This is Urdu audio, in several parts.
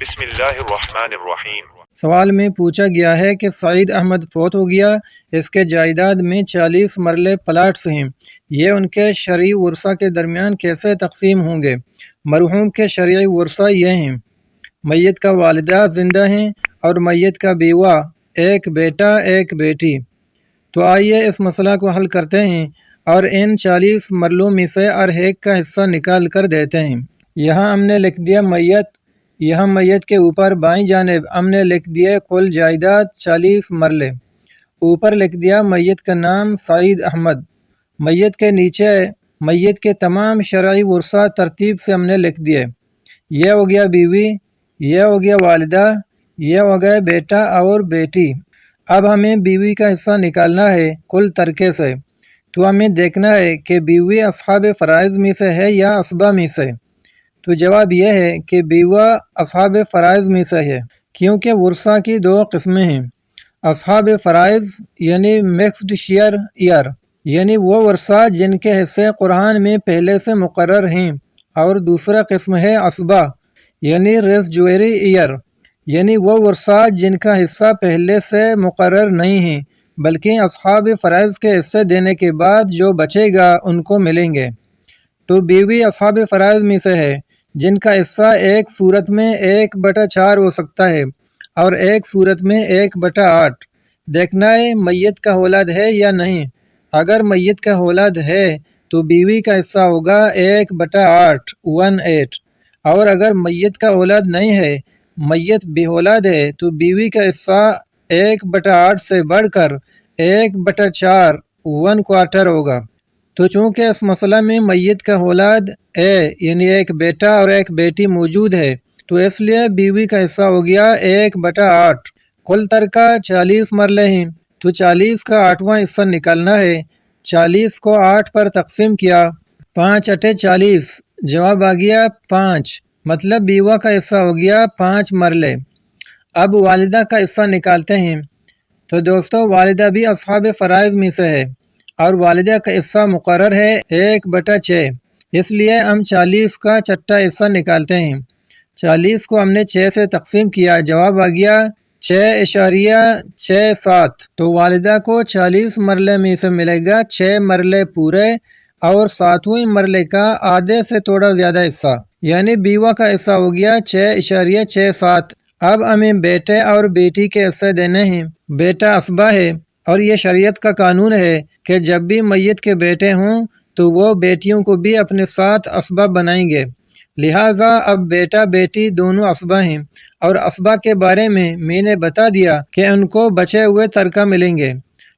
بسم اللہ الرحمن الرحیم۔ سوال میں پوچھا گیا ہے کہ سعید احمد فوت ہو گیا، اس کے جائیداد میں 40 مرلے پلاٹس ہیں، یہ ان کے شرعی ورثہ کے درمیان کیسے تقسیم ہوں گے؟ مرحوم کے شرعی ورثہ یہ ہیں: میت کا والدہ زندہ ہیں اور میت کا بیوہ، ایک بیٹا ایک بیٹی۔ تو آئیے اس مسئلہ کو حل کرتے ہیں اور ان 40 مرلوں میں سے ہر ایک کا حصہ نکال کر دیتے ہیں۔ یہاں ہم نے لکھ دیا میت، یہاں میت کے اوپر بائیں جانب ہم نے لکھ دیا کل جائیداد 40 مرلے، اوپر لکھ دیا میت کا نام سعید احمد، میت کے نیچے میت کے تمام شرعی ورثہ ترتیب سے ہم نے لکھ دیے۔ یہ ہو گیا بیوی، یہ ہو گیا والدہ، یہ ہو گیا بیٹا اور بیٹی۔ اب ہمیں بیوی کا حصہ نکالنا ہے کل ترکے سے، تو ہمیں دیکھنا ہے کہ بیوی اصحاب فرائض میں سے ہے یا اسبہ میں سے۔ تو جواب یہ ہے کہ بیوہ اصحاب فرائض میں سے ہے، کیونکہ ورثہ کی دو قسمیں ہیں: اصحاب فرائض یعنی مکسڈ شیئر ایئر، یعنی وہ ورثہ جن کے حصے قرآن میں پہلے سے مقرر ہیں، اور دوسرا قسم ہے اسبہ یعنی ریسیڈوئری ایئر، یعنی وہ ورثہ جن کا حصہ پہلے سے مقرر نہیں ہیں بلکہ اصحاب فرائض کے حصے دینے کے بعد جو بچے گا ان کو ملیں گے۔ تو بیوی اصحاب فرائض میں سے ہے جن کا حصہ ایک صورت میں 1/4 ہو سکتا ہے اور ایک صورت میں 1/8۔ دیکھنا ہے میت کا اولاد ہے یا نہیں۔ اگر میت کا اولاد ہے تو بیوی کا حصہ ہوگا 1/8 1/8، اور اگر میت کا اولاد نہیں ہے، میت بے اولاد ہے، تو بیوی کا حصہ 1/8 سے بڑھ کر 1/4 1/4 ہوگا۔ تو چونکہ اس مسئلہ میں میت کا اولاد یعنی ایک بیٹا اور ایک بیٹی موجود ہے، تو اس لیے بیوی کا حصہ ہو گیا 1/8۔ کل ترکہ 40 مرلے ہیں، تو 40 کا 8واں حصہ نکالنا ہے۔ 40 کو 8 پر تقسیم کیا، 5 × 40، جواب آ گیا 5، مطلب بیوہ کا حصہ ہو گیا 5 مرلے۔ اب والدہ کا حصہ نکالتے ہیں۔ تو دوستو والدہ بھی اصحاب فرائض میں سے ہے اور والدہ کا حصہ مقرر ہے 1/6، اس لیے ہم 40 کا چھٹا حصہ نکالتے ہیں۔ 40 کو ہم نے 6 سے تقسیم کیا، جواب آ گیا 6.67۔ تو والدہ کو 40 مرلے میں سے ملے گا 6 مرلے پورے اور 7ویں مرلے کا آدھے سے تھوڑا زیادہ حصہ، یعنی بیوہ کا حصہ ہو گیا 6.67۔ اب ہمیں بیٹے اور بیٹی کے حصے دینے ہیں۔ بیٹا اسبہ ہے اور یہ شریعت کا قانون ہے کہ جب بھی میت کے بیٹے ہوں تو وہ بیٹیوں کو بھی اپنے ساتھ اسبہ بنائیں گے، لہٰذا اب بیٹا بیٹی دونوں اسبہ ہیں، اور اسبہ کے بارے میں نے بتا دیا کہ ان کو بچے ہوئے ترکہ ملیں گے،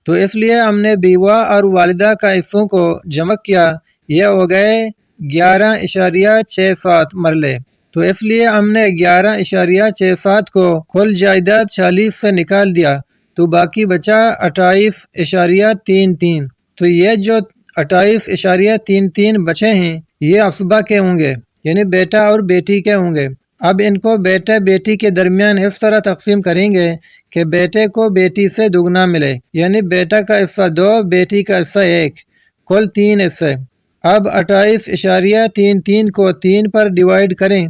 تو اس لیے ہم نے بیوہ اور والدہ کا حصوں کو جمع کیا، یہ ہو گئے 11.67 مرلے۔ تو اس لیے ہم نے 11.67 کو کل جائیداد 40 سے نکال دیا، تو باقی بچا 28.33۔ تو یہ جو 28.33 بچے ہیں یہ اسبہ کے ہوں گے، یعنی بیٹا اور بیٹی کے ہوں گے۔ اب ان کو بیٹے بیٹی کے درمیان اس طرح تقسیم کریں گے کہ بیٹے کو بیٹی سے دگنا ملے، یعنی بیٹا کا حصہ 2، بیٹی کا حصہ 1، کل 3 حصے۔ اب 28.33 کو 3 پر ڈیوائیڈ کریں،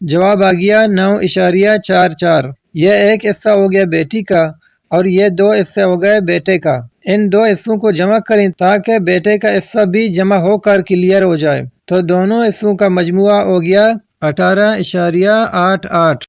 جواب آ گیا 9.44۔ یہ ایک حصہ ہو گیا بیٹی کا اور یہ 2 حصے ہو گئے بیٹے کا۔ ان 2 حصوں کو جمع کریں تاکہ بیٹے کا حصہ بھی جمع ہو کر کلیئر ہو جائے، تو دونوں حصوں کا مجموعہ ہو گیا 18.88۔